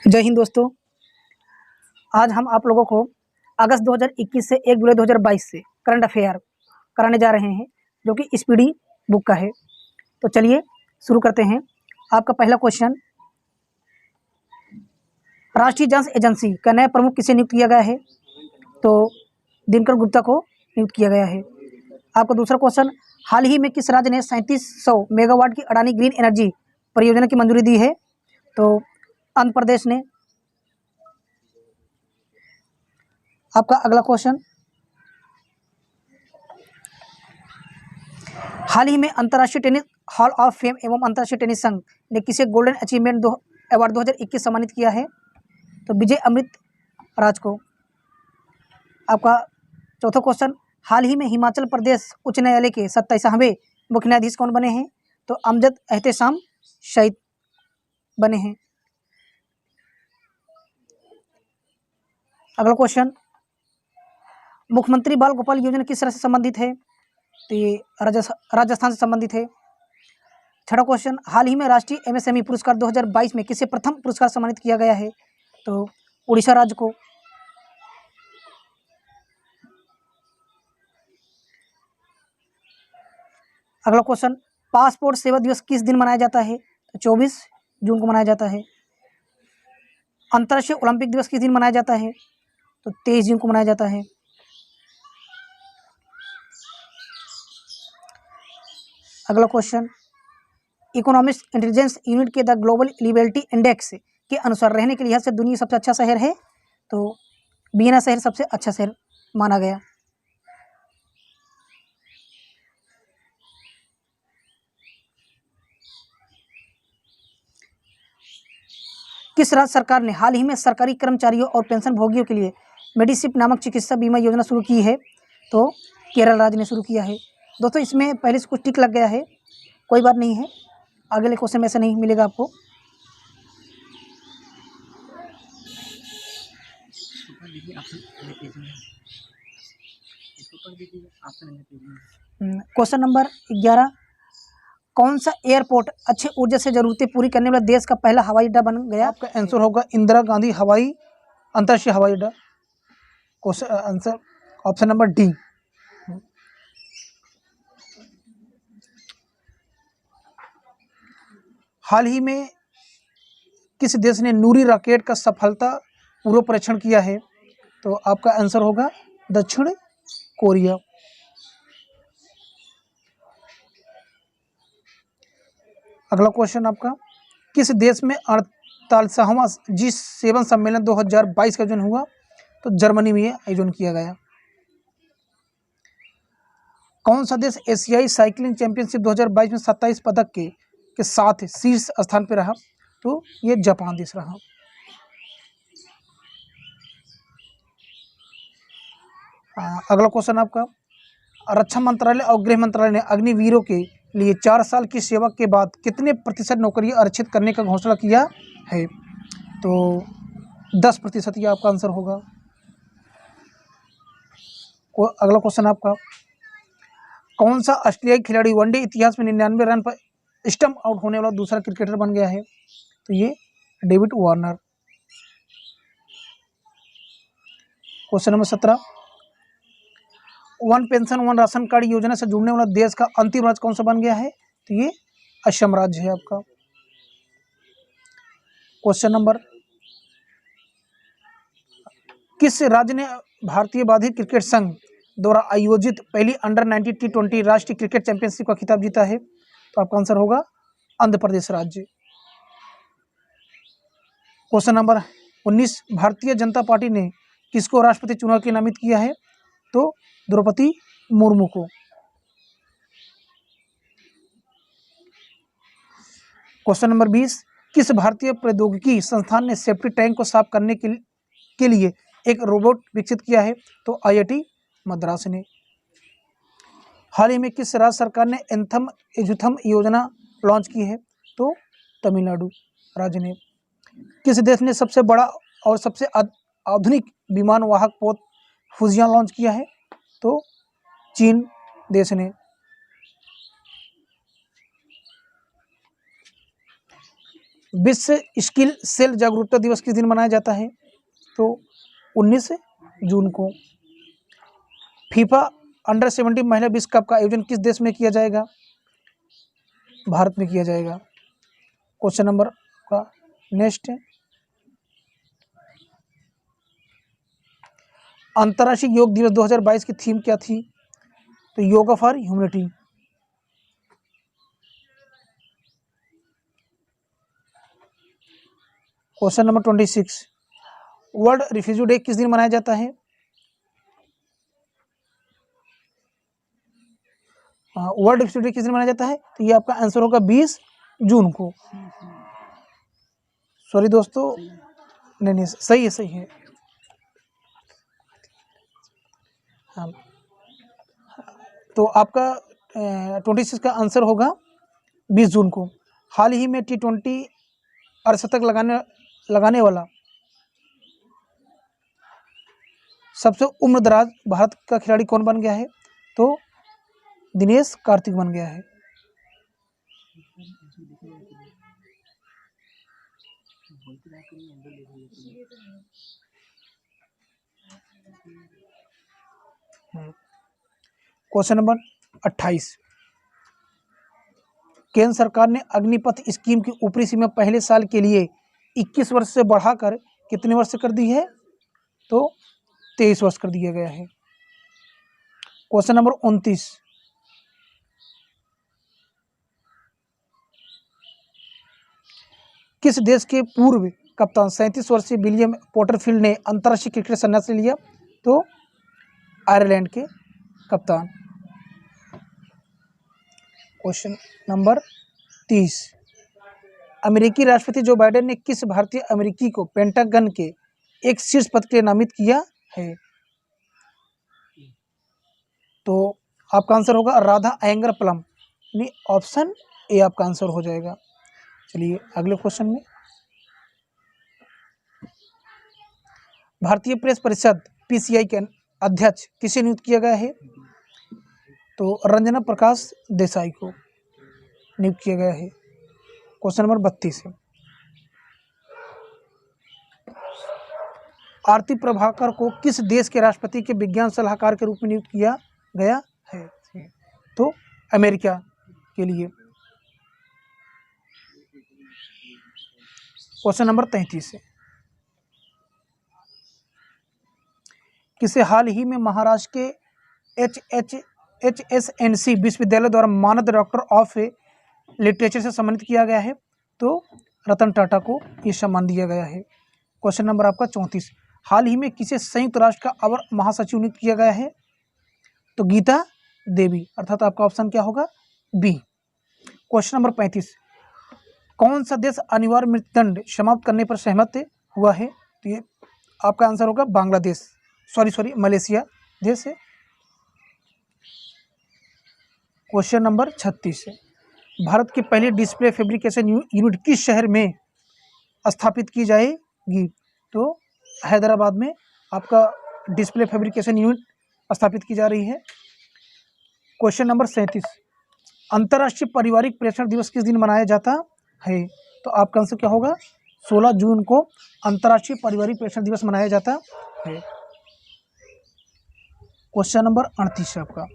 जय हिंद दोस्तों। आज हम आप लोगों को अगस्त 2021 से 1 जुलाई 2022 से करंट अफेयर कराने जा रहे हैं, जो कि स्पीडी बुक का है। तो चलिए शुरू करते हैं। आपका पहला क्वेश्चन, राष्ट्रीय जांच एजेंसी का नया प्रमुख किसे नियुक्त किया गया है? तो दिनकर गुप्ता को नियुक्त किया गया है। आपका दूसरा क्वेश्चन, हाल ही में किस राज्य ने 3700 मेगावाट की अडानी ग्रीन एनर्जी परियोजना की मंजूरी दी है? तो आंध्र प्रदेश ने। आपका अगला क्वेश्चन, हाल ही में अंतर्राष्ट्रीय टेनिस हॉल ऑफ फेम एवं अंतर्राष्ट्रीय टेनिस संघ ने किसे गोल्डन अचीवमेंट अवार्ड 2021 सम्मानित किया है? तो विजय अमृत राज को। आपका चौथा क्वेश्चन, हाल ही में हिमाचल प्रदेश उच्च न्यायालय के 27वें मुख्य न्यायाधीश कौन बने हैं? तो अमजद एहतेशाम शहीद बने हैं। अगला क्वेश्चन, मुख्यमंत्री बाल गोपाल योजना किस राज्य से संबंधित है? तो ये राजस्थान से संबंधित है। छठा क्वेश्चन, हाल ही में राष्ट्रीय एमएसएमई पुरस्कार 2022 में किसे प्रथम पुरस्कार सम्मानित किया गया है? तो उड़ीसा राज्य को। अगला क्वेश्चन, पासपोर्ट सेवा दिवस किस दिन मनाया जाता है? तो 24 जून को मनाया जाता है। अंतर्राष्ट्रीय ओलंपिक दिवस किस दिन मनाया जाता है? तो 23 जून को मनाया जाता है। अगला क्वेश्चन, इकोनॉमिक्स इंटेलिजेंस यूनिट के द ग्लोबल लिबर्टी इंडेक्स के अनुसार रहने के लिहाज से दुनिया सबसे अच्छा शहर है? तो वियना शहर सबसे अच्छा शहर माना गया। किस राज्य सरकार ने हाल ही में सरकारी कर्मचारियों और पेंशन भोगियों के लिए मेडिसिप नामक चिकित्सा बीमा योजना शुरू की है? तो केरल राज्य ने शुरू किया है। दोस्तों, इसमें पहले से कुछ टिक लग गया है, कोई बात नहीं है, अगले क्वेश्चन में ऐसा नहीं मिलेगा आपको। क्वेश्चन नंबर 11, कौन सा एयरपोर्ट अच्छे ऊर्जा से जरूरतें पूरी करने वाला देश का पहला हवाई अड्डा बन गया? आपका आंसर होगा इंदिरा गांधी अंतर्राष्ट्रीय हवाई अड्डा। Question answer option number D. हाल ही में किस देश ने नूरी रॉकेट का सफलतापूर्वक परीक्षण किया है? तो आपका आंसर होगा दक्षिण कोरिया। अगला क्वेश्चन आपका, किस देश में 48वां G7 सम्मेलन 2022 का आयोजन हुआ? तो जर्मनी में आयोजन किया गया। कौन सा देश एशियाई साइकिलिंग चैंपियनशिप 2022 में 27 पदक के साथ शीर्ष स्थान पर रहा? तो ये जापान देश रहा। अगला क्वेश्चन आपका, रक्षा मंत्रालय और गृह मंत्रालय ने अग्निवीरों के लिए 4 साल की सेवा के बाद कितने प्रतिशत नौकरियां आरक्षित करने का घोषणा किया है? तो 10% ये आपका आंसर होगा। अगला क्वेश्चन आपका, कौन सा ऑस्ट्रेलियाई खिलाड़ी वनडे इतिहास में 99 रन पर स्टंप आउट होने वाला दूसरा क्रिकेटर बन गया है? तो ये David Warner. Question number 17, one pension one ration card योजना से जुड़ने वाला देश का अंतिम राज्य कौन सा बन गया है? तो ये असम राज्य है आपका। क्वेश्चन नंबर, किस राज्य ने भारतीय बाधित क्रिकेट संघ द्वारा आयोजित पहली अंडर-19 T20 राष्ट्रीय क्रिकेट चैंपियनशिप का खिताब जीता है? तो आपका आंसर होगा आंध्र प्रदेश राज्य। Question number 19, Bharatiya Janata party ने किसको राष्ट्रपति चुनाव के लिए नामित किया है? तो द्रौपदी मुर्मू को। क्वेश्चन नंबर 20, किस भारतीय प्रौद्योगिकी संस्थान ने सेफ्टी टैंक को साफ करने के लिए एक रोबोट विकसित किया है? तो IIT मद्रास ने। हाल ही में किस राज्य सरकार ने एंथम एजुथम योजना लॉन्च की है? तो तमिलनाडु राज्य ने। किस देश ने सबसे बड़ा और सबसे आधुनिक विमान वाहक पोत फुजियान लॉन्च किया है? तो चीन देश ने। विश्व स्किल सेल जागरूकता दिवस किस दिन मनाया जाता है? तो 19 जून को। फीफा अंडर 17 महिला विश्व कप का आयोजन किस देश में किया जाएगा? भारत में किया जाएगा। क्वेश्चन नंबर का नेक्स्ट है, अंतर्राष्ट्रीय योग दिवस 2022 की थीम क्या थी? तो yoga for humanity. Question number 26, world refugee day किस दिन मनाया जाता है? वर्ल्ड रिफ्यूजी डे किस दिन मनाया जाता है? तो ये आपका आंसर होगा 20 जून को। सॉरी दोस्तों, नहीं सही है, सही है। हाँ, तो आपका 26 का आंसर होगा 20 जून को। हाल ही में T20 अर्धशतक लगाने वाला सबसे उम्रदराज भारत का खिलाड़ी कौन बन गया है? तो दिनेश कार्तिक बन गया है। क्वेश्चन नंबर 28, केंद्र सरकार ने अग्निपथ स्कीम की ऊपरी सीमा पहले साल के लिए 21 वर्ष से बढ़ाकर कितने वर्ष कर दी है? तो 23 वर्ष कर दिया गया है। क्वेश्चन नंबर 29, किस देश के पूर्व कप्तान 37 वर्षीय विलियम पोर्टरफील्ड ने अंतर्राष्ट्रीय क्रिकेट संन्यास ले लिया? तो आयरलैंड के कप्तान। क्वेश्चन नंबर 30, अमेरिकी राष्ट्रपति जो बाइडेन ने किस भारतीय अमेरिकी को पेंटागन के एक शीर्ष पद के लिए नामित किया है? तो आपका आंसर होगा राधा अयंगर प्लम, यानी ऑप्शन ए आपका आंसर हो जाएगा। चलिए अगले क्वेश्चन में, भारतीय प्रेस परिषद PCI के अध्यक्ष किसे नियुक्त किया गया है? तो रंजना प्रकाश देसाई को नियुक्त किया गया है। क्वेश्चन नंबर 32 है, आरती प्रभाकर को किस देश के राष्ट्रपति के विज्ञान सलाहकार के रूप में नियुक्त किया गया है? तो अमेरिका के लिए। क्वेश्चन नंबर 33 है, किसे हाल ही में महाराष्ट्र के HSNC विश्वविद्यालय द्वारा मानद डॉक्टर ऑफ लिटरेचर से सम्मानित किया गया है? तो रतन टाटा को ये सम्मान दिया गया है। क्वेश्चन नंबर आपका 34, हाल ही में किसे संयुक्त राष्ट्र का अवर महासचिव नियुक्त किया गया है? तो गीता देवी, अर्थात आपका ऑप्शन क्या होगा? बी। क्वेश्चन नंबर 35, कौन सा देश अनिवार्य मृत्युदंड समाप्त करने पर सहमत हुआ है? तो ये आपका आंसर होगा बांग्लादेश, सॉरी मलेशिया देश है। क्वेश्चन नंबर 36 है, भारत की पहली डिस्प्ले फैब्रिकेशन यूनिट किस शहर में स्थापित की जाएगी? तो हैदराबाद में आपका डिस्प्ले फैब्रिकेशन यूनिट स्थापित की जा रही है। क्वेश्चन नंबर 37, अंतर्राष्ट्रीय पारिवारिक प्रेषण दिवस किस दिन मनाया जाता है? तो आपका आंसर क्या होगा? 16 जून को अंतर्राष्ट्रीय पारिवारिक प्रेषण दिवस मनाया जाता है। क्वेश्चन नंबर 38 है आपका,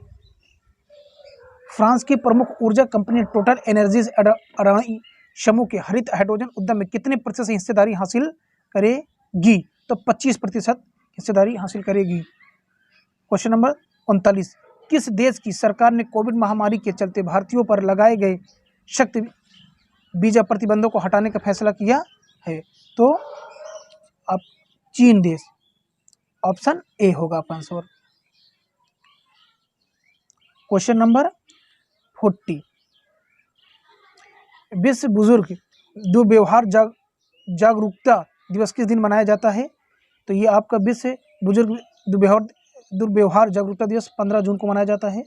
फ्रांस की प्रमुख ऊर्जा कंपनी टोटल एनर्जीज अडानी समूह के हरित हाइड्रोजन उद्यम में कितने प्रतिशत हिस्सेदारी हासिल करेगी? तो 25% हिस्सेदारी हासिल करेगी। क्वेश्चन नंबर 39, किस देश की सरकार ने कोविड महामारी के चलते भारतीयों पर लगाए गए सख्त वीजा प्रतिबंधों को हटाने का फैसला किया है? तो अब चीन देश, ऑप्शन ए होगा आपका आंसर। क्वेश्चन नंबर 40, विश्व बुजुर्ग दुर्व्यवहार जागरूकता दिवस किस दिन मनाया जाता है? तो ये आपका विश्व बुजुर्ग दुर्व्यवहार जागरूकता दिवस 15 जून को मनाया जाता है।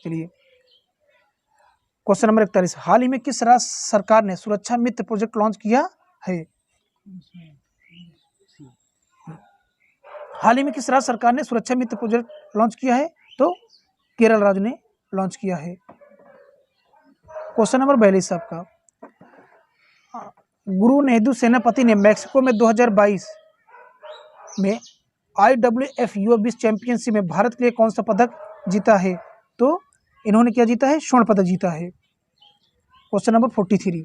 चलिए क्वेश्चन नंबर 41, हाल ही में किस राज्य सरकार ने सुरक्षा मित्र प्रोजेक्ट लॉन्च किया है? हाल ही में किस राज्य सरकार ने सुरक्षा मित्र प्रोजेक्ट लॉन्च किया है? तो केरल राज्य ने लॉन्च किया है। क्वेश्चन नंबर 42 आपका, गुरु नेहरू सेनापति ने मैक्सिको में 2022 में IWF युवा विश्व चैंपियनशिप में भारत के लिए कौन सा पदक जीता है? तो इन्होंने क्या जीता है? स्वर्ण पदक जीता है। क्वेश्चन नंबर 43,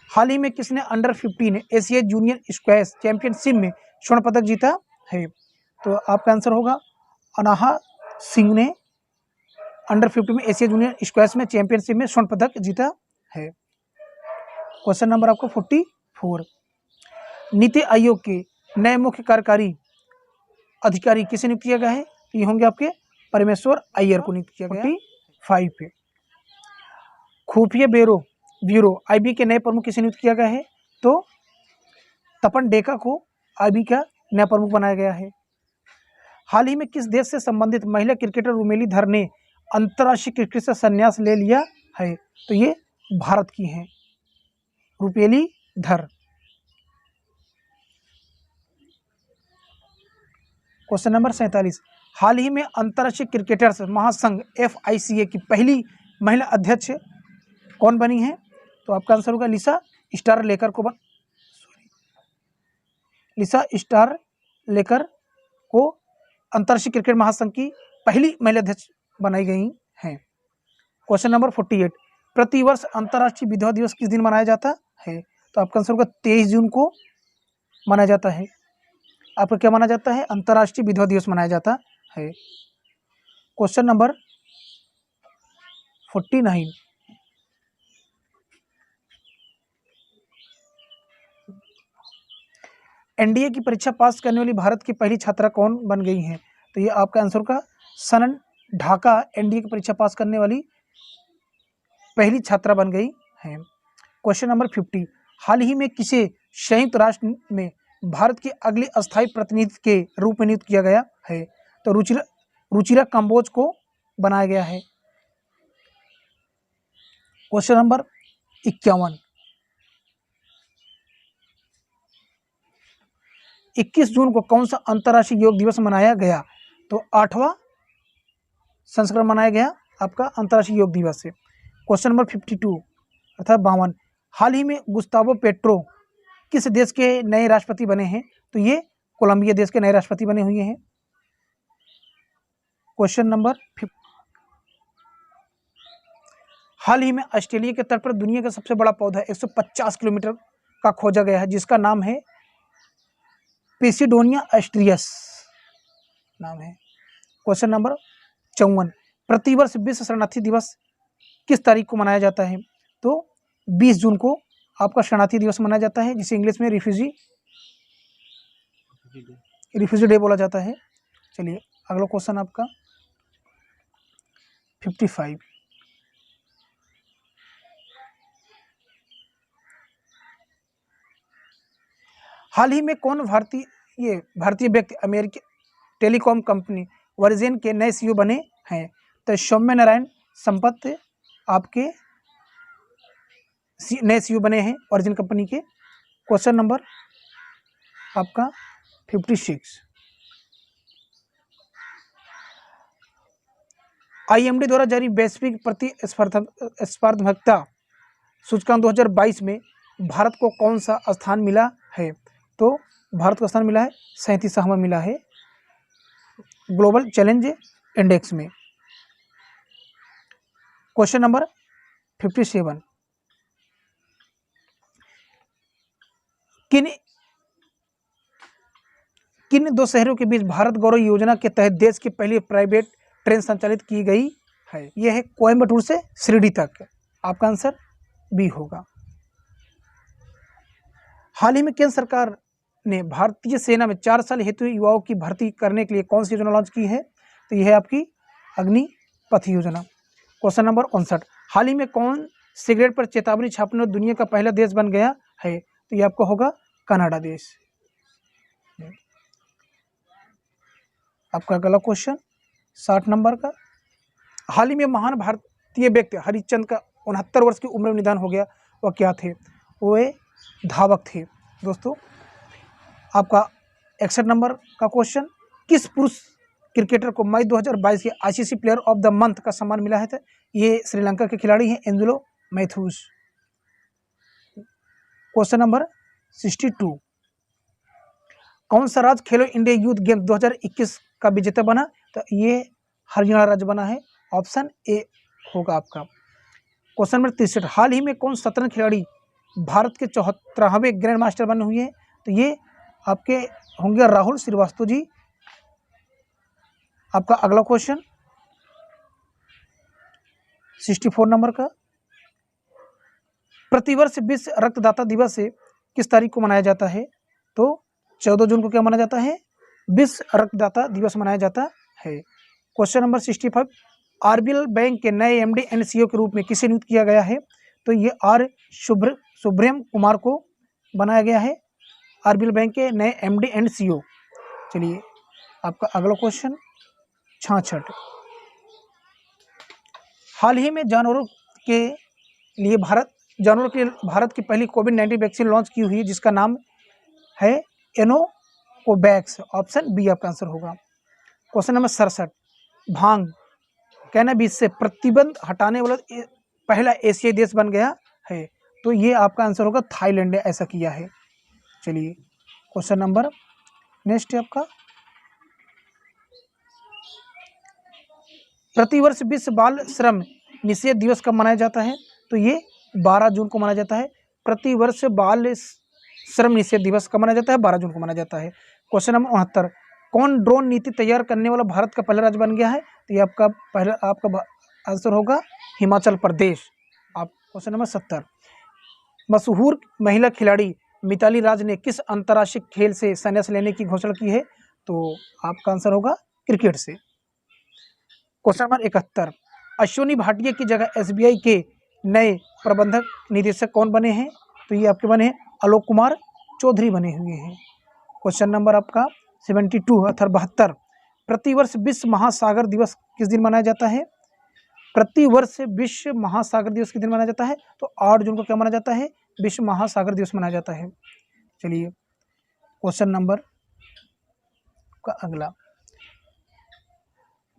हाल ही में किसने under 15 Asia junior squash championship में स्वर्ण पदक जीता है? तो आपका आंसर होगा अनाहा सिंह ने अंडर 15 में एशिया जूनियर स्क्वैश में चैंपियनशिप में स्वर्ण पदक जीता है। क्वेश्चन नंबर आपको 44, नीति आयोग के नए मुख्य कार्यकारी अधिकारी किसे नियुक्त किया गया है? ये होंगे आपके परमेश्वर अय्यर को नियुक्त किया गया। 45 पे खुफिया ब्यूरो IB के नए प्रमुख किसे नियुक्त किया गया है? तो तपन डेका को IB का नया प्रमुख बनाया गया है। हाल ही में किस देश से संबंधित महिला क्रिकेटर रुमेली धर ने अंतर्राष्ट्रीय क्रिकेट से संन्यास ले लिया है? तो ये भारत की हैं, रुपेली धर। क्वेश्चन नंबर 47, हाल ही में अंतर्राष्ट्रीय क्रिकेटर्स महासंघ FICA की पहली महिला अध्यक्ष कौन बनी है? तो आपका आंसर होगा लिसा स्टार लेकर को अंतर्राष्ट्रीय क्रिकेट महासंघ की पहली महिला अध्यक्ष बनाई गई हैं। क्वेश्चन नंबर 48, प्रतिवर्ष अंतर्राष्ट्रीय विधवा दिवस किस दिन मनाया जाता है? तो आपका आंसर होगा 23 जून को मनाया जाता है। आपका क्या माना जाता है? अंतर्राष्ट्रीय विधवा दिवस मनाया जाता है। क्वेश्चन नंबर 49, NDA की परीक्षा पास करने वाली भारत की पहली छात्रा कौन बन गई हैं? तो ये आपका आंसर का सनन ढाका NDA की परीक्षा पास करने वाली पहली छात्रा बन गई हैं। क्वेश्चन नंबर 50, हाल ही में किसे संयुक्त राष्ट्र में भारत के अगले अस्थायी प्रतिनिधि के रूप में नियुक्त किया गया है? तो रुचिरा कंबोज को बनाया गया है। क्वेश्चन नंबर 51, 21 जून को कौन सा अंतर्राष्ट्रीय योग दिवस मनाया गया? तो 8वां संस्करण मनाया गया आपका अंतर्राष्ट्रीय योग दिवस है। क्वेश्चन नंबर 52 अर्थात 52, हाल ही में गुस्तावो पेट्रो किस देश के नए राष्ट्रपति बने हैं? तो ये कोलंबिया देश के नए राष्ट्रपति बने हुए हैं। क्वेश्चन नंबर 50, हाल ही में ऑस्ट्रेलिया के तट पर दुनिया का सबसे बड़ा पौधा 150 किलोमीटर का खोजा गया है, जिसका नाम है पेसिडोनिया एस्ट्रियस नाम है। क्वेश्चन नंबर 54, प्रतिवर्ष विश्व शरणार्थी दिवस किस तारीख को मनाया जाता है? तो 20 जून को आपका शरणार्थी दिवस मनाया जाता है, जिसे इंग्लिश में रिफ्यूजी डे बोला जाता है। चलिए अगला क्वेश्चन आपका 55, हाल ही में कौन भारतीय व्यक्ति अमेरिकी टेलीकॉम कंपनी वर्जिन के नए CEO बने हैं? तो सौम्य नारायण संपत आपके नए CEO बने हैं वर्जिन कंपनी के। क्वेश्चन नंबर आपका 56, IMD द्वारा जारी वैश्विक प्रतिस्पर्धात्मकता सूचकांक 2022 में भारत को कौन सा स्थान मिला है? तो भारत को स्थान मिला है 37वां मिला है ग्लोबल चैलेंज इंडेक्स में। क्वेश्चन नंबर 57, किन दो शहरों के बीच भारत गौरव योजना के तहत देश की पहली प्राइवेट ट्रेन संचालित की गई है? यह है कोयम्बटूर से शिरडी तक। आपका आंसर बी होगा। हाल ही में केंद्र सरकार ने भारतीय सेना में 4 साल हेतु युवाओं की भर्ती करने के लिए कौन सी योजना लॉन्च की है? तो यह है आपकी अग्निपथ योजना। क्वेश्चन नंबर 59, हाल ही में कौन सिगरेट पर चेतावनी छापने और दुनिया का पहला देश बन गया है? तो यह आपका होगा कनाडा देश। आपका अगला क्वेश्चन 60 नंबर का, हाल ही में महान भारतीय व्यक्ति हरिश्चंद्र का 69 वर्ष की उम्र में निधन हो गया, वह क्या थे? वे धावक थे। दोस्तों आपका 61 नंबर का क्वेश्चन, किस पुरुष क्रिकेटर को मई 2022 के ICC player of the month का सम्मान मिला है? ये श्रीलंका के खिलाड़ी हैं एंजेलो मैथ्यूज। क्वेश्चन नंबर 62, कौन सा राज्य खेलो इंडिया यूथ गेम्स 2021 का विजेता बना? तो ये हरियाणा राज्य बना है, ऑप्शन ए होगा आपका। क्वेश्चन नंबर 63, हाल ही में कौन शतरंज खिलाड़ी भारत के 74वें ग्रैंड मास्टर बने हुए हैं? तो ये आपके होंगे राहुल श्रीवास्तव जी। आपका अगला क्वेश्चन 64 नंबर का, प्रतिवर्ष विश्व रक्तदाता दिवस से किस तारीख को मनाया जाता है? तो 14 जून को क्या माना जाता है? विश्व रक्तदाता दिवस मनाया जाता है। क्वेश्चन नंबर 65, आरबीएल बैंक के नए एमडी एंड सीईओ के रूप में किसे नियुक्त किया गया है? तो ये आर सुब्रह्म कुमार को बनाया गया है, आरबीएल बैंक के नए एमडी एंड सीईओ। चलिए आपका अगला क्वेश्चन 66, हाल ही में जानवरों के लिए भारत की पहली कोविड-19 वैक्सीन लॉन्च की हुई है, जिसका नाम है एनोकोवैक्स, ऑप्शन बी आपका आंसर होगा। क्वेश्चन नंबर 67, भांग कैनबिस से प्रतिबंध हटाने वाला पहला एशियाई देश बन गया है? तो ये आपका आंसर होगा थाईलैंड ने ऐसा किया है। चलिए क्वेश्चन नंबर नेक्स्ट है आपका, प्रतिवर्ष विश्व बाल श्रम निषेध दिवस कब मनाया जाता है? तो ये 12 जून को मनाया जाता है। प्रतिवर्ष बाल श्रम निषेध दिवस कब मनाया जाता है? 12 जून को मनाया जाता है। क्वेश्चन नंबर 69, कौन ड्रोन नीति तैयार करने वाला भारत का पहला राज्य बन गया है? तो ये आपका आंसर होगा हिमाचल प्रदेश। आप क्वेश्चन नंबर 70, मशहूर महिला खिलाड़ी मिताली राज ने किस अंतर्राष्ट्रीय खेल से संन्यास लेने की घोषणा की है? तो आपका आंसर होगा क्रिकेट से। क्वेश्चन नंबर 71, अश्विनी भाटिया की जगह एसबीआई के नए प्रबंधक निदेशक कौन बने हैं? तो ये आपके बने हैं आलोक कुमार चौधरी बने हुए हैं। क्वेश्चन नंबर आपका 72, प्रतिवर्ष विश्व महासागर दिवस किस दिन मनाया जाता है? प्रतिवर्ष विश्व महासागर दिवस किस दिन मनाया जाता है? तो 8 जून को क्या मनाया जाता है? विश्व महासागर दिवस मनाया जाता है। चलिए क्वेश्चन नंबर का अगला,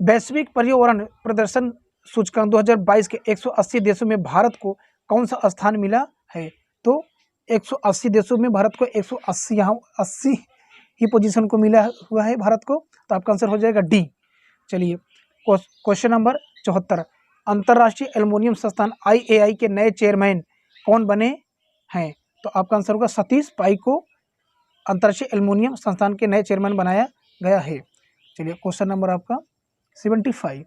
वैश्विक पर्यावरण प्रदर्शन सूचकांक 2022 के 180 देशों में भारत को कौन सा स्थान मिला है? तो 180 देशों में भारत को 180 ही पोजीशन को मिला हुआ है भारत को, तो आपका आंसर हो जाएगा डी। चलिए क्वेश्चन नंबर 74, अंतर्राष्ट्रीय एल्युमिनियम संस्थान IAI के नए चेयरमैन कौन बने हैं? तो आपका आंसर होगा सतीश पाई को अंतर्राष्ट्रीय एल्युमिनियम संस्थान के नए चेयरमैन बनाया गया है। चलिए क्वेश्चन नंबर आपका 75,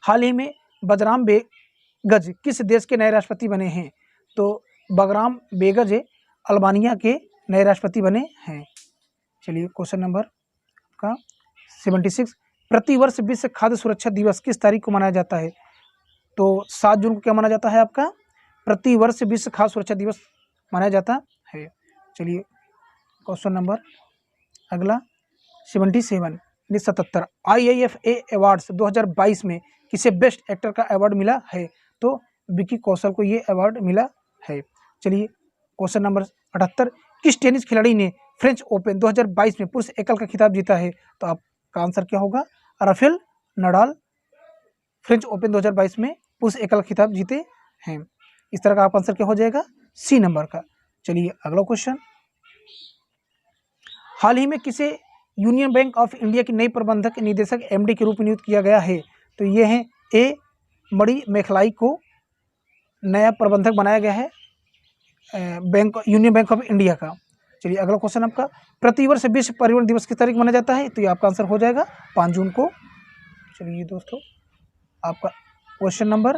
हाल ही में बजराम बेगज किस देश के नए राष्ट्रपति बने हैं? तो बगराम बेगज अल्बानिया के नए राष्ट्रपति बने हैं। चलिए क्वेश्चन नंबर का 76, प्रतिवर्ष विश्व खाद्य सुरक्षा दिवस किस तारीख को मनाया जाता है? तो 7 जून को क्या माना जाता है आपका? प्रतिवर्ष विश्व खाद्य सुरक्षा दिवस मनाया जाता है। चलिए क्वेश्चन नंबर अगला 77, IIFA अवार्ड्स 2022 में किसे बेस्ट एक्टर का अवार्ड मिला है? तो विकी कौशल को ये अवार्ड मिला है। चलिए क्वेश्चन नंबर 78, किस टेनिस खिलाड़ी ने फ्रेंच ओपन 2022 में पुरुष एकल का खिताब जीता है? तो आपका आंसर क्या होगा? राफेल नडाल फ्रेंच ओपन 2022 में पुरुष एकल खिताब जीते हैं। इस तरह का आपका आंसर क्या हो जाएगा? सी नंबर का। चलिए अगला क्वेश्चन, हाल ही में किसे यूनियन बैंक ऑफ इंडिया की नई प्रबंधक निदेशक MD के रूप में नियुक्त किया गया है? तो ये हैं ए मणि मेखलाई को नया प्रबंधक बनाया गया है यूनियन बैंक ऑफ इंडिया का। चलिए अगला क्वेश्चन आपका, प्रतिवर्ष विश्व पर्यावरण दिवस किस तारीख मनाया जाता है? तो ये आपका आंसर हो जाएगा 5 जून को। चलिए दोस्तों आपका क्वेश्चन नंबर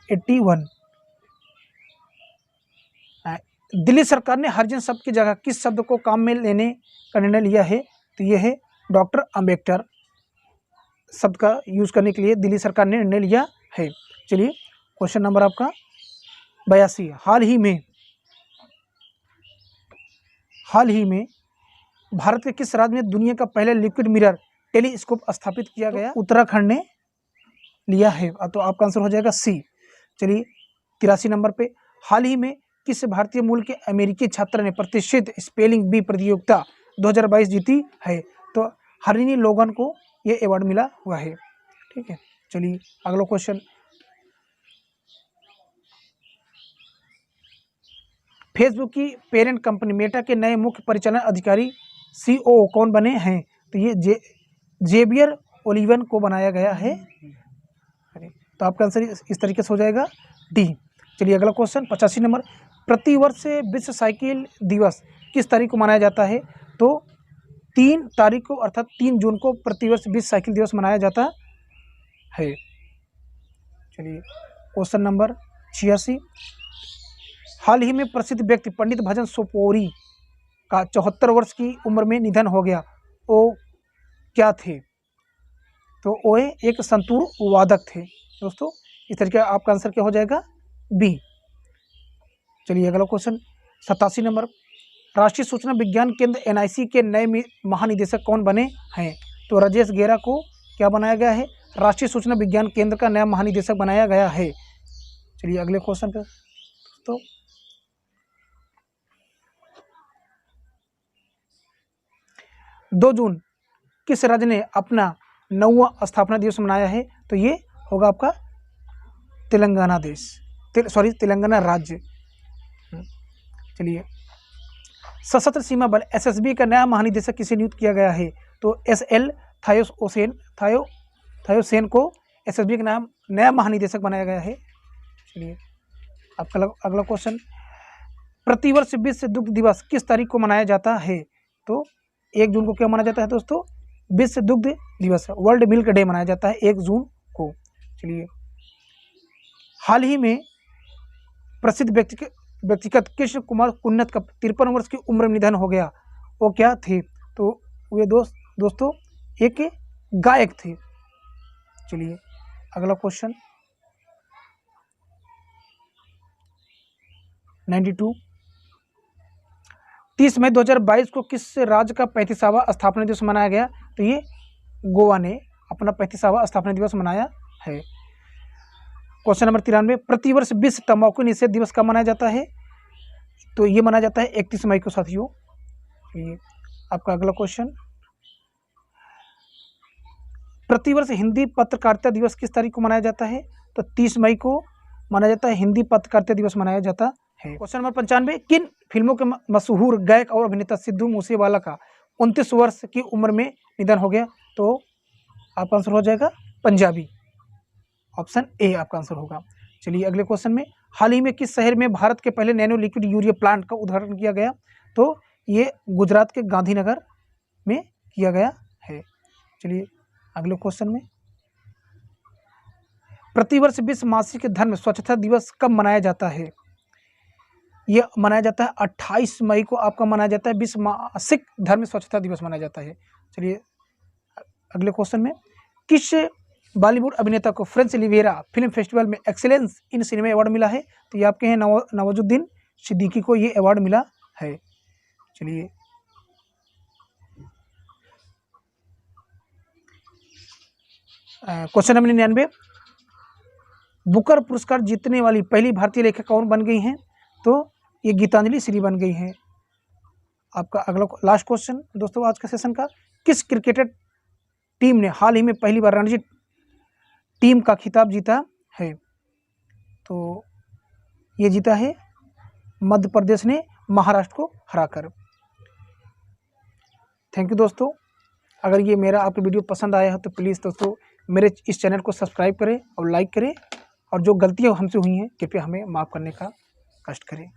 81, दिल्ली सरकार ने हरिजन शब्द की जगह किस शब्द को काम में लेने का निर्णय लिया है? तो ये है डॉक्टर अम्बेडकर शब्द का यूज करने के लिए दिल्ली सरकार ने निर्णय लिया है। चलिए क्वेश्चन नंबर आपका 82, हाल ही में भारत के किस राज्य में दुनिया का पहला लिक्विड मिरर टेलीस्कोप स्थापित किया गया? उत्तराखंड ने लिया है, तो आपका आंसर हो जाएगा सी। चलिए 83 नंबर पे, हाल ही में किस भारतीय मूल के अमेरिकी छात्र ने प्रतिष्ठित स्पेलिंग बी प्रतियोगिता 2022 जीती है? तो हरिनी लोगन को ये अवार्ड मिला हुआ है। ठीक है, चलिए अगला क्वेश्चन, फेसबुक की पेरेंट कंपनी मेटा के नए मुख्य परिचालन अधिकारी सीओओ कौन बने हैं? तो ये जेवियर ओलिवन को बनाया गया है। तो आपका आंसर इस तरीके से हो जाएगा डी। चलिए अगला क्वेश्चन 85 नंबर, प्रतिवर्ष विश्व साइकिल दिवस किस तारीख को मनाया जाता है? तो 3 तारीख को अर्थात 3 जून को प्रतिवर्ष विश्व साइकिल दिवस मनाया जाता है। चलिए क्वेश्चन नंबर 86, हाल ही में प्रसिद्ध व्यक्ति पंडित भजन सोपोरी का 74 वर्ष की उम्र में निधन हो गया, वो क्या थे? तो वो एक संतूर वादक थे दोस्तों। इस तरीके आपका आंसर क्या हो जाएगा? बी। चलिए अगला क्वेश्चन 87 नंबर, राष्ट्रीय सूचना विज्ञान केंद्र एनआईसी के नए महानिदेशक कौन बने हैं? तो राजेश गेरा को क्या बनाया गया है? राष्ट्रीय सूचना विज्ञान केंद्र का नया महानिदेशक बनाया गया है। चलिए अगले क्वेश्चन पे दोस्तों, दो जून किस राज्य ने अपना 9वां स्थापना दिवस मनाया है? तो ये होगा आपका तेलंगाना तेलंगाना राज्य। चलिए सशस्त्र सीमा बल एसएसबी का नया महानिदेशक किसे नियुक्त किया गया है? तो एसएल थायोसेन को एसएसबी का नया महानिदेशक बनाया गया है। चलिए आपका अगला क्वेश्चन, प्रतिवर्ष विश्व दुग्ध दिवस किस तारीख को मनाया जाता है? तो 1 जून को क्या मनाया जाता है दोस्तों? विश्व दुग्ध दिवस, वर्ल्ड मिल्क डे मनाया जाता है 1 जून को। चलिए हाल ही में प्रसिद्ध व्यक्तिगत कृष्ण कुमार कुन्नत का 53 वर्ष की उम्र में निधन हो गया, वो क्या थे? तो वे दोस्तों एक गायक थे। चलिए अगला क्वेश्चन 92, 30 मई 2022 को किस राज्य का 35वां स्थापना दिवस मनाया गया? तो ये गोवा ने अपना 35वां स्थापना दिवस मनाया है। क्वेश्चन नंबर 93, प्रतिवर्ष विश्व तंबाकू निषेध दिवस कब मनाया जाता है? तो ये मनाया जाता है 31 मई को साथियों। ये आपका अगला क्वेश्चन, प्रतिवर्ष हिंदी पत्रकारिता दिवस किस तारीख को मनाया जाता है? तो 30 मई को मनाया जाता है, हिंदी पत्रकारिता दिवस मनाया जाता है। क्वेश्चन नंबर 95, किन फिल्मों के मशहूर गायक और अभिनेता सिद्धू मूसेवाला का 29 वर्ष की उम्र में निधन हो गया? तो आपका आंसर हो जाएगा पंजाबी, ऑप्शन ए आपका आंसर होगा। चलिए अगले क्वेश्चन में, हाल ही में किस शहर में भारत के पहले नैनो लिक्विड यूरिया प्लांट का उद्घाटन किया गया? तो ये गुजरात के गांधीनगर में किया गया है। चलिए अगले क्वेश्चन में, प्रतिवर्ष विश्व मासिक धर्म स्वच्छता दिवस कब मनाया जाता है? ये मनाया जाता है 28 मई को आपका मनाया जाता है, विश्व मासिक धर्म स्वच्छता दिवस मनाया जाता है। चलिए अगले क्वेश्चन में, किस बॉलीवुड अभिनेता को फ्रेंच रिविएरा फिल्म फेस्टिवल में एक्सीलेंस इन सिनेमा अवार्ड मिला है? तो ये आपके हैं नवाजुद्दीन सिद्दीकी को ये अवार्ड मिला है। चलिए क्वेश्चन नंबर 99, बुकर पुरस्कार जीतने वाली पहली भारतीय लेखक कौन बन गई हैं? तो ये गीतांजलि श्री बन गई हैं। आपका अगला लास्ट क्वेश्चन दोस्तों आज का सेशन का, किस क्रिकेटर टीम ने हाल ही में पहली बार रणजी टीम का खिताब जीता है? तो ये जीता है मध्य प्रदेश ने महाराष्ट्र को हराकर। थैंक यू दोस्तों। अगर ये मेरा आपको वीडियो पसंद आया है तो प्लीज़ दोस्तों मेरे इस चैनल को सब्सक्राइब करें और लाइक करें, और जो गलतियां हमसे हुई हैं कृपया हमें माफ़ करने का कष्ट करें।